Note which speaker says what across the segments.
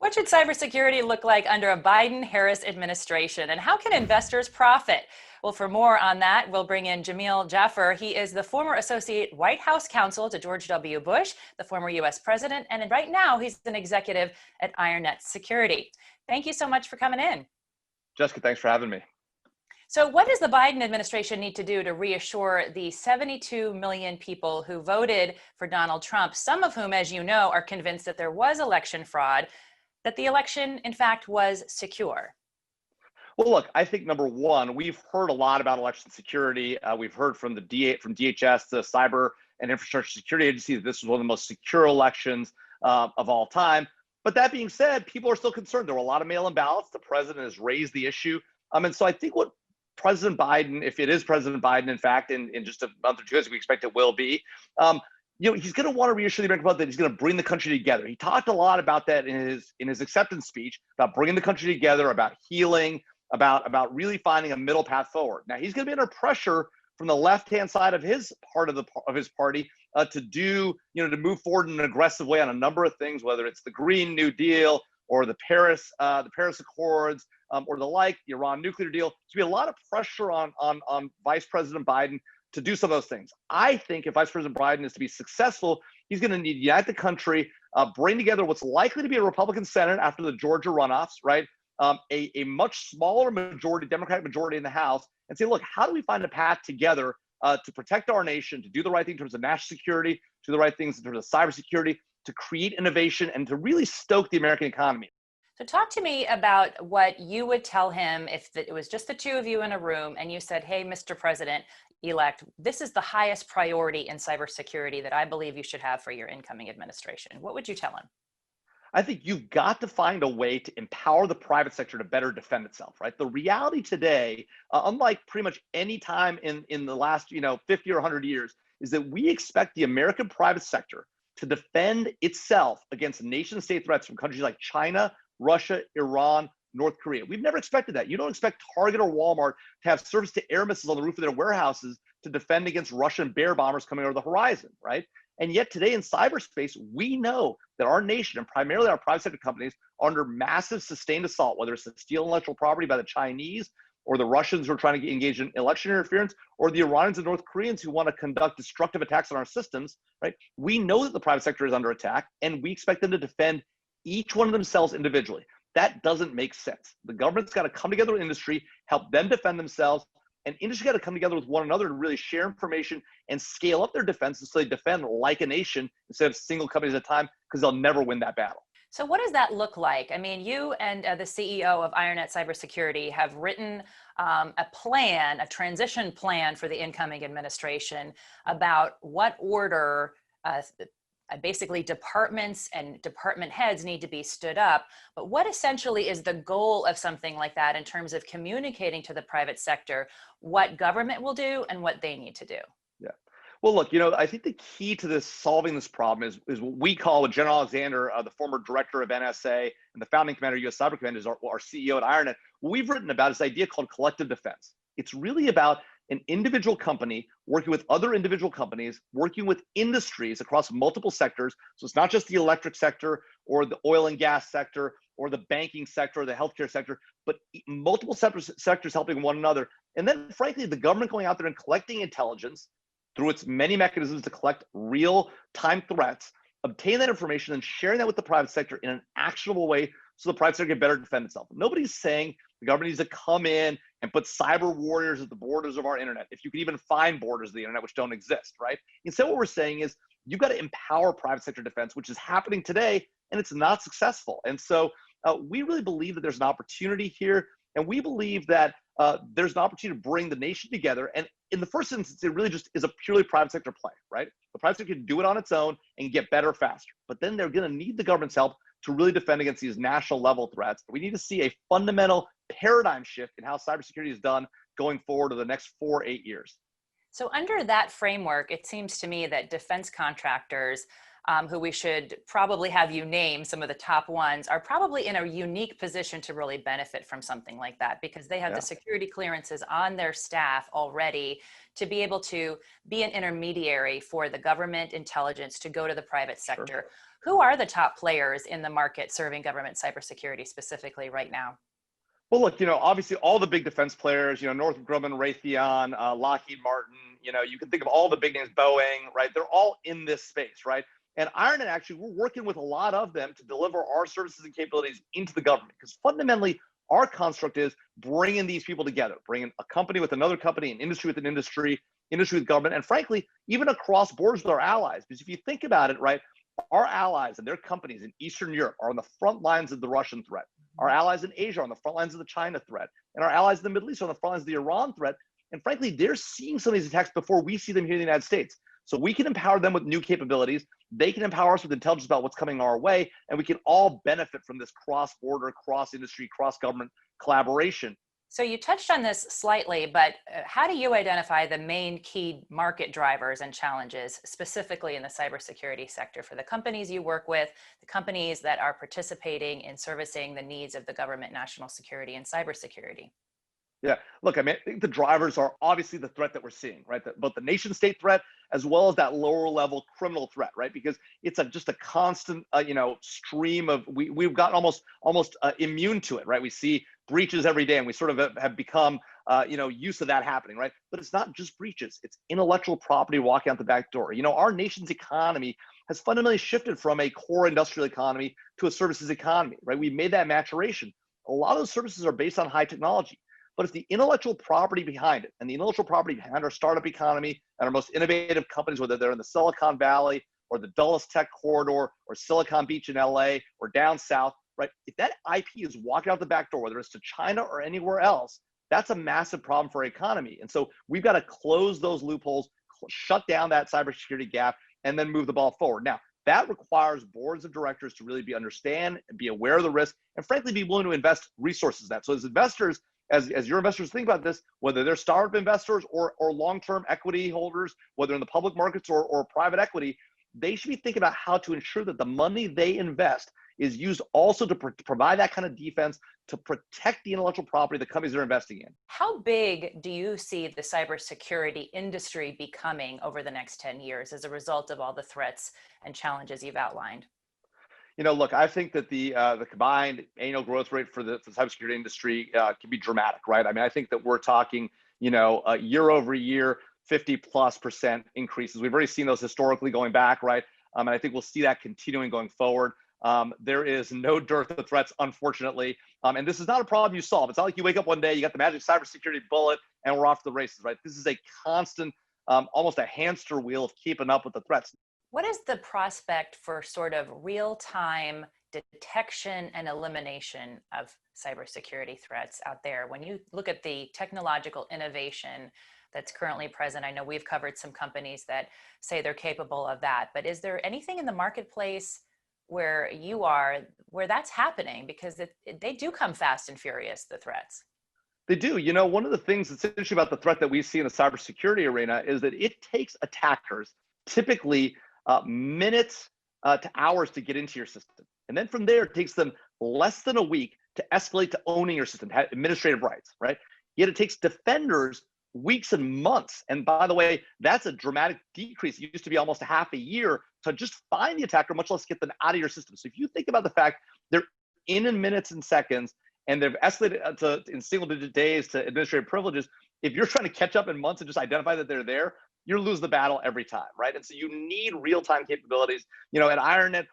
Speaker 1: What should cybersecurity look like under a Biden-Harris administration, and how can investors profit? Well, for more on that, we'll bring in Jamil Jaffer. He is the former Associate White House Counsel to George W. Bush, the former U.S. president, and right now he's an executive at IronNet Security. Thank you so much for coming in.
Speaker 2: Jessica, thanks for having me.
Speaker 1: So what does the Biden administration need to do to reassure the 72 million people who voted for Donald Trump, some of whom, as you know, are convinced that there was election fraud, that the election, in fact, was secure?
Speaker 2: Well, look, I think number one, we've heard a lot about election security. We've heard from from DHS, the Cyber and Infrastructure Security Agency, that this was one of the most secure elections of all time. But that being said, people are still concerned. There were a lot of mail-in ballots. The president has raised the issue. And so I think what President Biden, if it is President Biden, in fact, in just a month or two, as we expect it will be, he's going to want to reassure the American public that he's going to bring the country together. He talked a lot about that in his acceptance speech, about bringing the country together, about healing, about really finding a middle path forward. Now he's going to be under pressure from the left-hand side of his part of his party to move forward in an aggressive way on a number of things, whether it's the Green New Deal or the Paris Accords or the the Iran nuclear deal. There's going to be a lot of pressure on Vice President Biden to do some of those things. I think if Vice President Biden is to be successful, he's going to need to unite the country, bring together what's likely to be a Republican Senate after the Georgia runoffs, right? A much smaller majority, Democratic majority in the House, and say, look, how do we find a path together to protect our nation, to do the right thing in terms of national security, to do the right things in terms of cybersecurity, to create innovation, and to really stoke the American economy.
Speaker 1: So talk to me about what you would tell him if it was just the two of you in a room and you said, hey, Mr. President-elect, this is the highest priority in cybersecurity that I believe you should have for your incoming administration. What would you tell him?
Speaker 2: I think you've got to find a way to empower the private sector to better defend itself, right? The reality today, unlike pretty much any time in the last 50 or 100 years, is that we expect the American private sector to defend itself against nation-state threats from countries like China, Russia, Iran, North Korea. We've never expected that. You don't expect Target or Walmart to have surface-to-air missiles on the roof of their warehouses to defend against Russian bear bombers coming over the horizon, right? And yet today in cyberspace, we know that our nation, and primarily our private sector companies, are under massive sustained assault, whether it's to steal intellectual property by the Chinese, or the Russians who are trying to engage in election interference, or the Iranians and North Koreans who want to conduct destructive attacks on our systems, right? We know that the private sector is under attack, and we expect them to defend each one of themselves individually. That doesn't make sense. The government's got to come together with industry, help them defend themselves, and industry got to come together with one another to really share information and scale up their defenses so they defend like a nation instead of single companies at a time, because they'll never win that battle.
Speaker 1: So what does that look like? I mean, you and the CEO of IronNet Cybersecurity have written a plan, a transition plan for the incoming administration about what order basically departments and department heads need to be stood up. But what essentially is the goal of something like that in terms of communicating to the private sector what government will do and what they need to do?
Speaker 2: Yeah. Well, look, I think the key to solving this problem is what we call, what General Alexander, the former director of NSA and the founding commander of U.S. Cyber Command, is our CEO at IronNet. What we've written about is this idea called collective defense. It's really about an individual company working with other individual companies, working with industries across multiple sectors. So it's not just the electric sector or the oil and gas sector or the banking sector or the healthcare sector, but multiple sectors helping one another. And then frankly, the government going out there and collecting intelligence through its many mechanisms to collect real-time threats, obtain that information and sharing that with the private sector in an actionable way so the private sector can better defend itself. Nobody's saying the government needs to come in and put cyber warriors at the borders of our internet, if you can even find borders of the internet which don't exist, right? Instead, what we're saying is you've got to empower private sector defense, which is happening today, and it's not successful. And so we really believe that there's an opportunity here, and we believe that there's an opportunity to bring the nation together. And in the first instance, it really just is a purely private sector play, right? The private sector can do it on its own and get better faster. But then they're going to need the government's help to really defend against these national level threats. We need to see a fundamental paradigm shift in how cybersecurity is done going forward to the next 4 or 8 years.
Speaker 1: So under that framework, it seems to me that defense contractors, who we should probably have you name some of the top ones, are probably in a unique position to really benefit from something like that, because they have the security clearances on their staff already to be able to be an intermediary for the government intelligence to go to the private sector. Who are the top players in the market serving government cybersecurity specifically right now?
Speaker 2: Well, look, obviously all the big defense players, Northrop Grumman, Raytheon, Lockheed Martin, you can think of all the big names, Boeing, right? They're all in this space, right? And IronNet, actually, we're working with a lot of them to deliver our services and capabilities into the government, because fundamentally, our construct is bringing these people together, bringing a company with another company, an industry with an industry, industry with government, and frankly, even across borders with our allies. Because if you think about it, right, our allies and their companies in Eastern Europe are on the front lines of the Russian threat. Our allies in Asia are on the front lines of the China threat. And our allies in the Middle East are on the front lines of the Iran threat. And frankly, they're seeing some of these attacks before we see them here in the United States. So we can empower them with new capabilities. They can empower us with intelligence about what's coming our way. And we can all benefit from this cross-border, cross-industry, cross-government collaboration.
Speaker 1: So you touched on this slightly, but how do you identify the main key market drivers and challenges specifically in the cybersecurity sector for the companies you work with, the companies that are participating in servicing the needs of the government, national security, and cybersecurity?
Speaker 2: Yeah, look, I think the drivers are obviously the threat that we're seeing, right? Both the nation state threat as well as that lower level criminal threat, right? Because it's just a constant, stream of, we've gotten almost immune to it, right? We see breaches every day and we sort of have become, used to that happening, right? But it's not just breaches, it's intellectual property walking out the back door. Our nation's economy has fundamentally shifted from a core industrial economy to a services economy, right? We've made that maturation. A lot of those services are based on high technology. But if the intellectual property behind it and the intellectual property behind our startup economy and our most innovative companies, whether they're in the Silicon Valley or the Dulles Tech Corridor or Silicon Beach in LA or down south, right? If that IP is walking out the back door, whether it's to China or anywhere else, that's a massive problem for our economy. And so we've got to close those loopholes, shut down that cybersecurity gap, and then move the ball forward. Now, that requires boards of directors to really understand and be aware of the risk and frankly be willing to invest resources in that. So as investors, as your investors think about this, whether they're startup investors or long-term equity holders, whether in the public markets or private equity, they should be thinking about how to ensure that the money they invest is used also to provide that kind of defense to protect the intellectual property the companies they're investing in.
Speaker 1: How big do you see the cybersecurity industry becoming over the next 10 years as a result of all the threats and challenges you've outlined?
Speaker 2: Look, I think that the combined annual growth rate for the cybersecurity industry can be dramatic, right? I think that we're talking, year over year, 50+% increases. We've already seen those historically going back, right? And I think we'll see that continuing going forward. There is no dearth of threats, unfortunately. And this is not a problem you solve. It's not like you wake up one day, you got the magic cybersecurity bullet, and we're off to the races, right? This is a constant, almost a hamster wheel of keeping up with the threats.
Speaker 1: What is the prospect for sort of real-time detection and elimination of cybersecurity threats out there? When you look at the technological innovation that's currently present, I know we've covered some companies that say they're capable of that, but is there anything in the marketplace where where that's happening? Because they do come fast and furious, the threats.
Speaker 2: They do. One of the things that's interesting about the threat that we see in the cybersecurity arena is that it takes attackers typically minutes to hours to get into your system. And then from there, it takes them less than a week to escalate to owning your system, have administrative rights, right? Yet it takes defenders weeks and months. And by the way, that's a dramatic decrease. It used to be almost a half a year to just find the attacker, much less get them out of your system. So if you think about the fact they're in minutes and seconds, and they've escalated in single-digit days to administrative privileges, if you're trying to catch up in months and just identify that they're there, you lose the battle every time, right? And so you need real-time capabilities. At IronNet,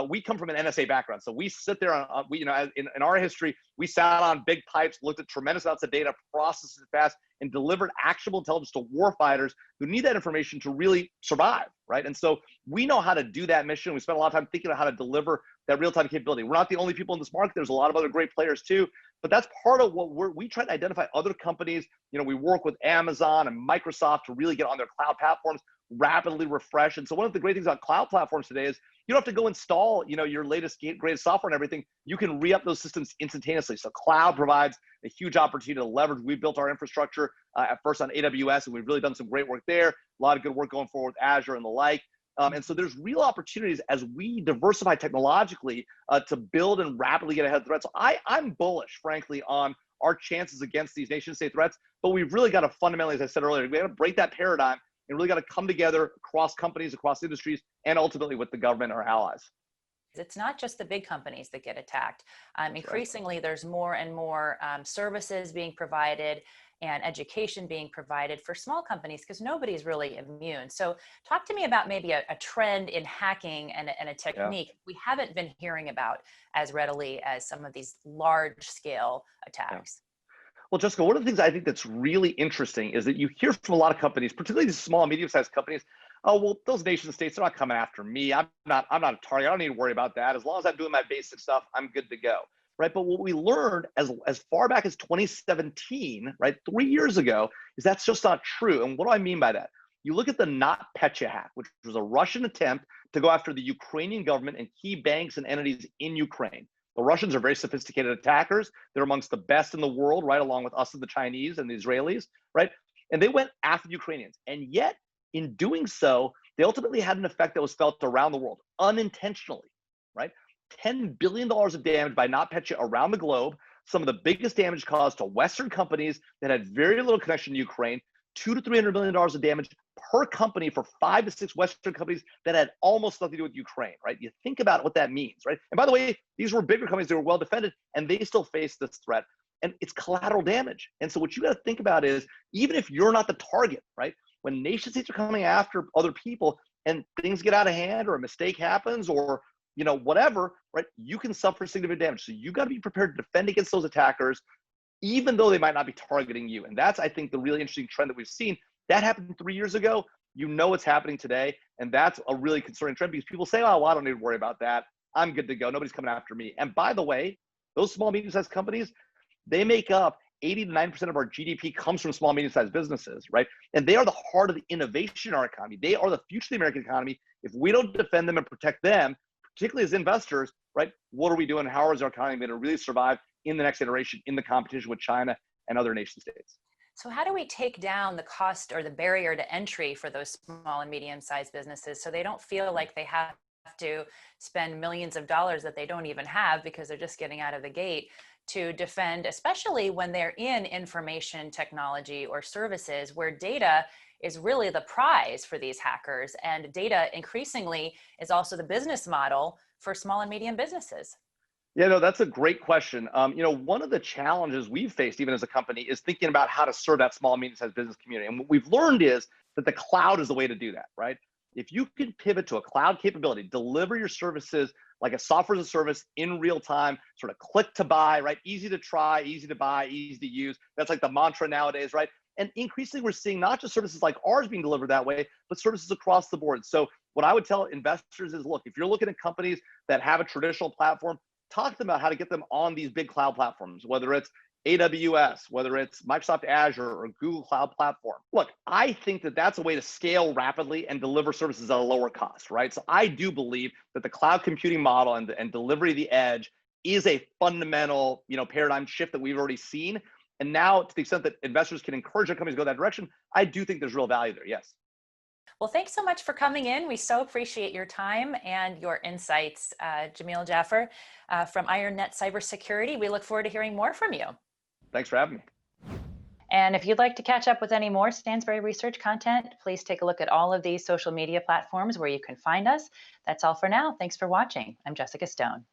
Speaker 2: we come from an NSA background, so we sit there in our history, we sat on big pipes, looked at tremendous amounts of data, processed it fast, and delivered actionable intelligence to warfighters who need that information to really survive, right? And so we know how to do that mission. We spent a lot of time thinking about how to deliver that real-time capability. We're not the only people in this market. There's a lot of other great players too, but that's part of what we try to identify other companies. We work with Amazon and Microsoft to really get on their cloud platforms, rapidly refresh. And so one of the great things about cloud platforms today is you don't have to go install, your latest greatest software and everything. You can re-up those systems instantaneously. So cloud provides a huge opportunity to leverage. We built our infrastructure at first on AWS, and we've really done some great work there. A lot of good work going forward with Azure and the like. And so there's real opportunities as we diversify technologically to build and rapidly get ahead of threats. So I'm bullish, frankly, on our chances against these nation-state threats, but we've really got to fundamentally, as I said earlier, we got to break that paradigm and really got to come together across companies, across industries, and ultimately with the government or allies.
Speaker 1: It's not just the big companies that get attacked.
Speaker 2: That's right.
Speaker 1: Increasingly, there's more and more services being provided and education being provided for small companies because nobody's really immune. So talk to me about maybe a trend in hacking and a
Speaker 2: Yeah.
Speaker 1: technique we haven't been hearing about as readily as some of these large scale
Speaker 2: Yeah.
Speaker 1: attacks.
Speaker 2: Well, Jessica, one of the things I think that's really interesting is that you hear from a lot of companies, particularly these small and medium-sized companies, oh, well, those nation states are not coming after me. I'm not a target. I don't need to worry about that. As long as I'm doing my basic stuff, I'm good to go. Right. But what we learned as far back as 2017, right, 3 years ago, is that's just not true. And what do I mean by that? You look at the NotPetya hack, which was a Russian attempt to go after the Ukrainian government and key banks and entities in Ukraine. The Russians are very sophisticated attackers. They're amongst the best in the world, right, along with us and the Chinese and the Israelis, right? And they went after the Ukrainians. And yet, in doing so, they ultimately had an effect that was felt around the world unintentionally, right? $10 billion of damage by NotPetya around the globe, some of the biggest damage caused to Western companies that had very little connection to Ukraine, $200 to $300 million of damage per company for 5 to 6 Western companies that had almost nothing to do with Ukraine, right? You think about what that means, right? And by the way, these were bigger companies, they were well defended, and they still face this threat. And it's collateral damage. And so what you got to think about is, even if you're not the target, right? When nation states are coming after other people and things get out of hand or a mistake happens or whatever, right? You can suffer significant damage. So you got to be prepared to defend against those attackers, even though they might not be targeting you. And that's, I think, the really interesting trend that we've seen. That happened 3 years ago. It's happening today. And that's a really concerning trend because people say, oh, well, I don't need to worry about that. I'm good to go. Nobody's coming after me. And by the way, those small, medium-sized companies, they make up 80 to 90% of our GDP comes from small, medium-sized businesses, right? And they are the heart of the innovation in our economy. They are the future of the American economy. If we don't defend them and protect them, particularly as investors, right? What are we doing? How is our economy going to really survive in the next iteration in the competition with China and other nation states?
Speaker 1: So how do we take down the cost or the barrier to entry for those small and medium-sized businesses so they don't feel like they have to spend millions of dollars that they don't even have because they're just getting out of the gate to defend, especially when they're in information technology or services where data is really the prize for these hackers, and data increasingly is also the business model for small and medium businesses?
Speaker 2: Yeah, no, that's a great question. One of the challenges we've faced, even as a company, is thinking about how to serve that small and medium-sized business community. And what we've learned is that the cloud is the way to do that, right? If you can pivot to a cloud capability, deliver your services like a software as a service in real time, sort of click to buy, right? Easy to try, easy to buy, easy to use. That's like the mantra nowadays, right? And increasingly, we're seeing not just services like ours being delivered that way, but services across the board. So what I would tell investors is, look, if you're looking at companies that have a traditional platform, talk to them about how to get them on these big cloud platforms, whether it's AWS, whether it's Microsoft Azure or Google Cloud Platform. Look, I think that that's a way to scale rapidly and deliver services at a lower cost, right? So I do believe that the cloud computing model and delivery of the edge is a fundamental, paradigm shift that we've already seen. And now, to the extent that investors can encourage their companies to go that direction, I do think there's real value there. Yes.
Speaker 1: Well, thanks so much for coming in. We so appreciate your time and your insights, Jamil Jaffer from IronNet Cybersecurity. We look forward to hearing more from you.
Speaker 2: Thanks for having me.
Speaker 1: And if you'd like to catch up with any more Stansberry research content, please take a look at all of these social media platforms where you can find us. That's all for now. Thanks for watching. I'm Jessica Stone.